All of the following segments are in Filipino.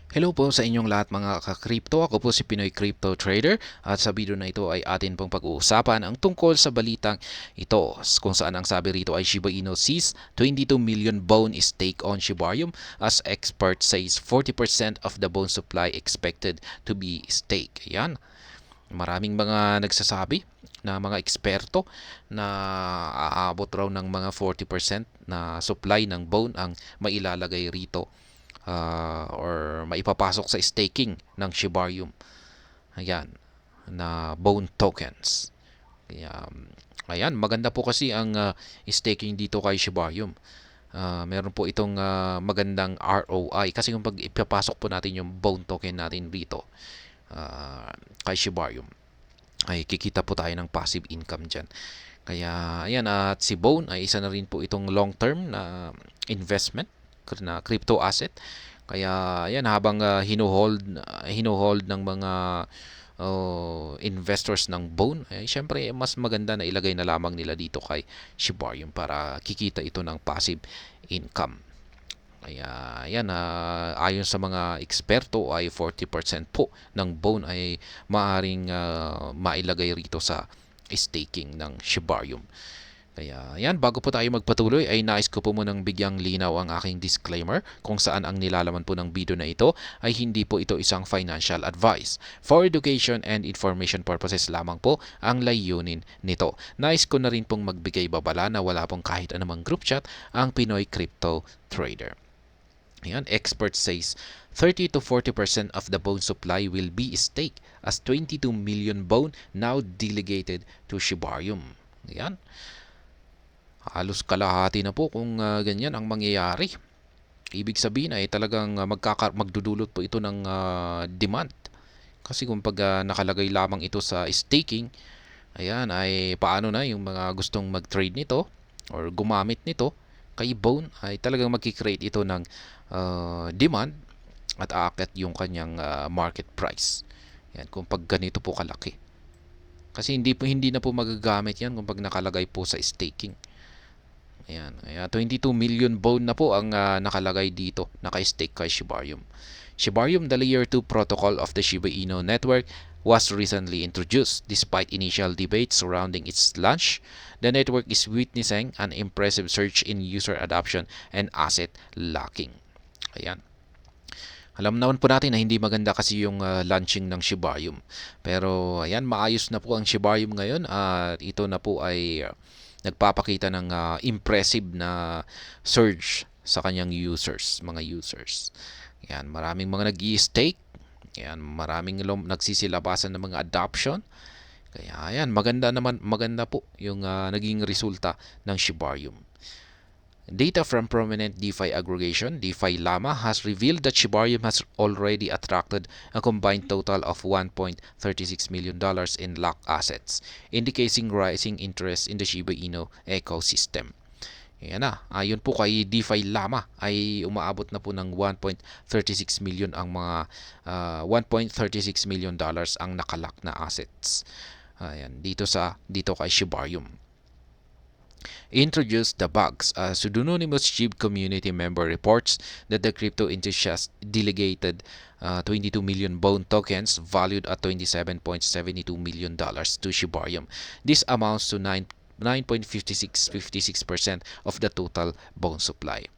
Hello po sa inyong lahat mga ka-crypto. Ako po si Pinoy Crypto Trader at sa video na ito ay atin pong pag-uusapan ang tungkol sa balitang ito kung saan ang sabi rito ay Shiba Inu sees 22 million bone stake on Shibarium as expert says 40% of the bone supply expected to be stake. Yan. Maraming mga nagsasabi na mga eksperto na aabot raw ng mga 40% na supply ng bone ang mailalagay rito or maipapasok sa staking ng Shibarium. Ayan, na bone tokens. Kaya, ayan, maganda po kasi ang staking dito kay Shibarium. Meron po itong magandang ROI kasi kung pag ipapasok po natin yung bone token natin dito kay Shibarium ay kikita po tayo ng passive income dyan. Kaya ayan, at si Bone ay isa na rin po itong long term na investment na crypto asset. Kaya ayan, habang hinuhold ng mga investors ng Bone, ay syempre mas maganda na ilagay na lamang nila dito kay Shibarium para kikita ito ng passive income. Kaya ayan, ayon sa mga eksperto ay 40% po ng Bone ay maaring mailagay rito sa staking ng Shibarium. Kaya yan, bago po tayo magpatuloy ay nais ko po munang bigyang linaw ang aking disclaimer kung saan ang nilalaman po ng video na ito ay hindi po ito isang financial advice. For education and information purposes lamang po ang layunin nito. Nais ko na rin pong magbigay babala na wala pong kahit anumang group chat ang Pinoy Crypto Trader. Ayan, expert says 30 to 40% of the bone supply will be stake as 22 million bone now delegated to Shibarium. Ayan. Halos kalahati na po kung ganyan ang mangyayari. Ibig sabihin ay talagang magdudulot po ito ng demand. Kasi kung pag nakalagay lamang ito sa staking, ayan, ay paano na yung mga gustong mag-trade nito or gumamit nito kay Bone ay talagang magki-create ito ng demand at aakyat yung kanyang market price. Yan, kung pag ganito po kalaki. Kasi hindi na po magagamit yan kung pag nakalagay po sa staking. Ayan, kaya 22 million bone na po ang nakalagay dito, naka-stake kay Shibarium. Shibarium, the layer 2 protocol of the Shiba Inu network, was recently introduced. Despite initial debates surrounding its launch, the network is witnessing an impressive surge in user adoption and asset locking. Ayan. Alam naman po natin na hindi maganda kasi yung launching ng Shibarium. Pero ayan, maayos na po ang Shibarium ngayon at ito na po ay nagpapakita ng impressive na surge sa kanyang mga users. Yan, maraming mga nag-i-stake. Yan, maraming nagsisilabasan ng mga adoption. Kaya ayan, maganda po yung naging resulta ng Shibarium. Data from prominent DeFi aggregation, DeFi Llama, has revealed that Shibarium has already attracted a combined total of $1.36 million in locked assets, indicating rising interest in the Shiba Inu ecosystem. Yan na, ayon po kay DeFi Llama ay umaabot na po ng 1.36 million ang mga $1.36 million ang nakalock na assets. Ayan, dito kay Shibarium. Introduced the bugs. A pseudonymous SHIB community member reports that the crypto enthusiast delegated 22 million bone tokens valued at $27.72 million to Shibarium. This amounts to 9.56% of the total bone supply.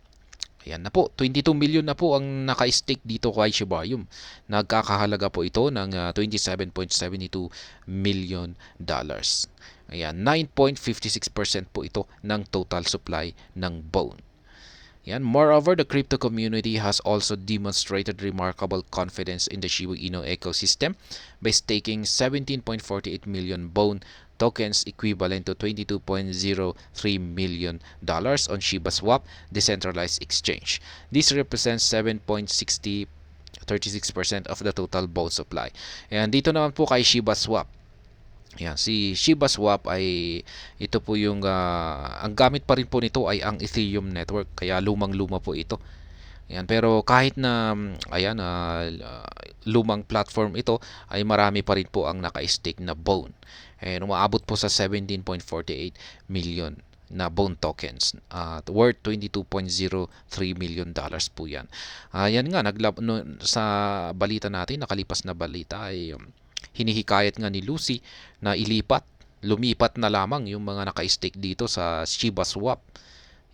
Ayan na po, 22 million na po ang naka-stake dito kay Shibarium. Nagkakahalaga po ito ng $27.72 million. Ayan, 9.56% po ito ng total supply ng bone. Yan. Moreover, the crypto community has also demonstrated remarkable confidence in the Shiba Inu ecosystem by staking 17.48 million bone tokens equivalent to $22.03 million on Shiba Swap decentralized exchange. This represents 7.36% of the total bone supply. And dito naman po kay Shiba Swap. Yan, si Shiba Swap ay ito po yung ang gamit pa rin po nito ay ang Ethereum network, kaya lumang-luma po ito. Yan, pero kahit na ayan lumang platform ito ay marami pa rin po ang naka-stake na bone. And umaabot po sa 17.48 million. na Bone tokens worth $22.03 million po yan. Yan nga, sa balita natin, nakalipas na balita ay hinihikayat nga ni Lucy na lumipat na lamang yung mga naka-stake dito sa Shiba Swap.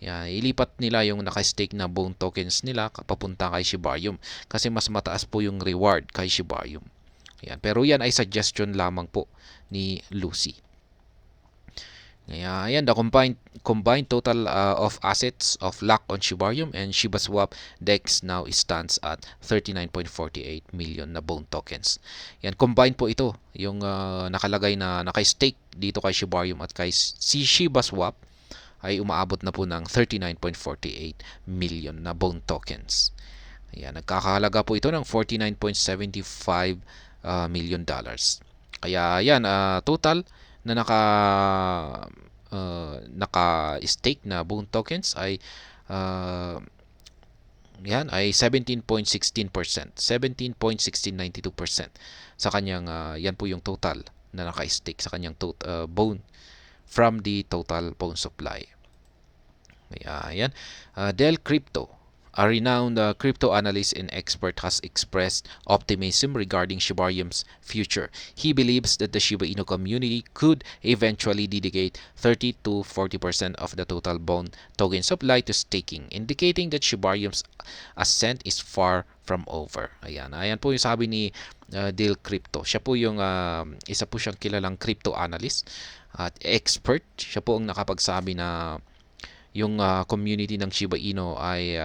Yan, ilipat nila yung naka-stake na Bone tokens nila papunta kay Shibarium kasi mas mataas po yung reward kay Shibarium. Yan, pero yan ay suggestion lamang po ni Lucy. Ayan, the combined total of assets of LAC on Shibarium and Shiba Swap DEX now stands at 39.48 million na Bone tokens. Yan, combined po ito, yung nakalagay na naka-stake dito kay Shibarium at kay Shiba Swap ay umaabot na po ng 39.48 million na Bone tokens. Ayan, nagkakahalaga po ito ng $49.75 million. Kaya yan, total na naka-stake na Bone tokens ay yan ay 17.16%, 17.1692% sa kanyang yan po yung total na naka-stake sa kanyang Bone from the total Bone supply. Ayan. Del Crypto, a renowned crypto analyst and expert, has expressed optimism regarding Shibarium's future. He believes that the Shiba Inu community could eventually dedicate 30 to 40% of the total Bone token supply to staking, indicating that Shibarium's ascent is far from over. Ayan po yung sabi ni Del Crypto. Siya po yung isa po siyang kilalang crypto analyst at expert. Siya po ang nakapagsabi na yung community ng Shiba Inu ay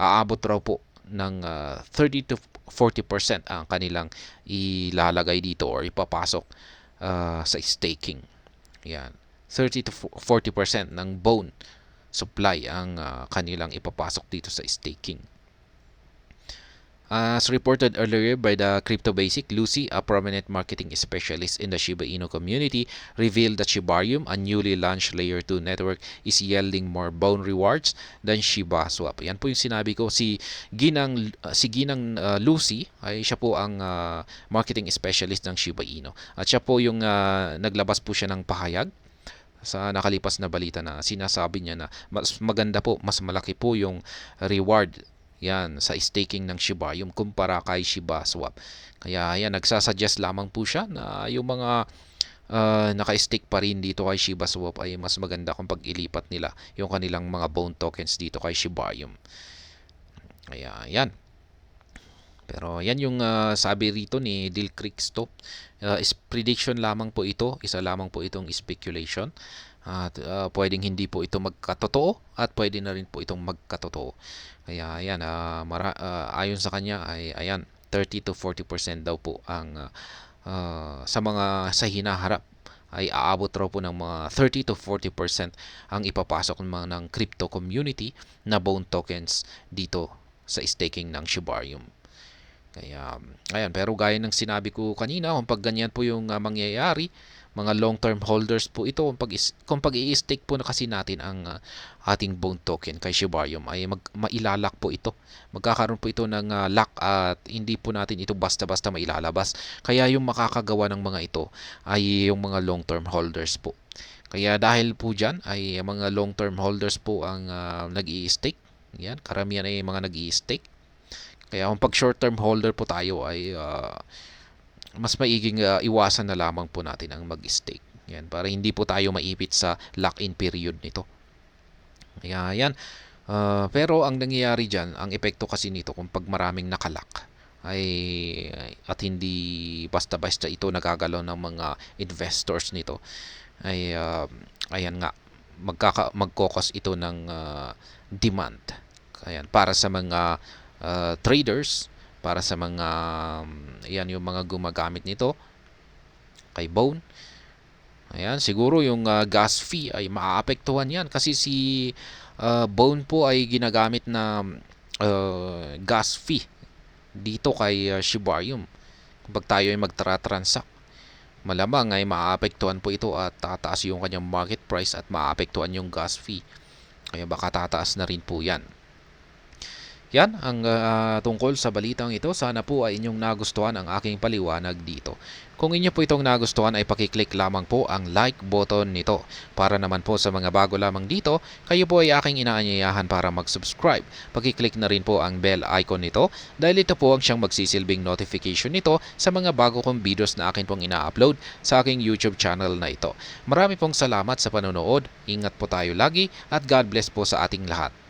aabot raw po ng 30 to 40% ang kanilang ilalagay dito or ipapasok sa staking. Yan. 30 to 40% ng Bone supply ang kanilang ipapasok dito sa staking. As reported earlier by the Crypto Basic, Lucy, a prominent marketing specialist in the Shiba Inu community, revealed that Shibarium, a newly launched Layer 2 network, is yielding more Bone rewards than Shiba Swap. Yan po yung sinabi ko. Si Ginang Lucy ay siya po ang marketing specialist ng Shiba Inu. At siya po yung naglabas po siya ng pahayag sa nakalipas na balita na sinasabi niya na mas maganda po, mas malaki po yung reward yan sa staking ng Shibarium kumpara kay Shiba Swap. Kaya yan, nagsasuggest lamang po siya na yung mga naka-stake pa rin dito kay Shiba Swap ay mas maganda kung pag-ilipat nila yung kanilang mga Bone tokens dito kay Shibarium. Kaya yan. Pero yan yung sabi rito ni Del Crypto. Is prediction lamang po ito. Isa lamang po itong speculation. At pwedeng hindi po ito magkatotoo at pwede na rin po itong magkatotoo. Kaya ayan, ayon sa kanya ay ayan, 30 to 40% daw po ang sa hinaharap ay aabot raw po ng mga 30 to 40% ang ipapasok ng crypto community na Bone tokens dito sa staking ng Shibarium. Kaya ayan, pero gaya ng sinabi ko kanina, kung pag ganyan po yung mangyayari, mga long-term holders po ito, kung pag-i-stake po na kasi natin ang ating Bone token kay Shibarium ay mailalak po ito. Magkakaroon po ito ng lock at hindi po natin ito basta-basta mailalabas. Kaya yung makakagawa ng mga ito ay yung mga long-term holders po. Kaya dahil po dyan ay mga long-term holders po ang nag-i-stake. Yan, karamihan ay mga nag-i-stake. Kaya kung pag short-term holder po tayo ay mas maiging iwasan na lamang po natin ang mag-stake. Yan, para hindi po tayo maipit sa lock-in period nito. Kaya yan. Pero ang nangyayari dyan, ang epekto kasi nito kung pag maraming nakalock at hindi basta-basta ito nagagalaw ng mga investors nito ay ayan nga, magkokos ito ng demand. Ayan, para sa mga traders, para sa mga yan yung mga gumagamit nito kay Bone. Ayan, siguro yung gas fee ay maaapektuhan yan kasi si Bone po ay ginagamit na gas fee dito kay Shibarium. Kapag tayo ay magtra-transact, malamang ay maaapektuhan po ito at tataas yung kanyang market price at maaapektuhan yung gas fee. Kaya baka tataas na rin po yan. Yan ang tungkol sa balitang ito. Sana po ay inyong nagustuhan ang aking paliwanag dito. Kung inyo po itong nagustuhan ay pakiclick lamang po ang like button nito. Para naman po sa mga bago lamang dito, kayo po ay aking inaanyayahan para mag-subscribe. Pakiclick na rin po ang bell icon nito dahil ito po ang siyang magsisilbing notification nito sa mga bago kong videos na akin pong ina-upload sa aking YouTube channel na ito. Marami pong salamat sa panonood. Ingat po tayo lagi at God bless po sa ating lahat.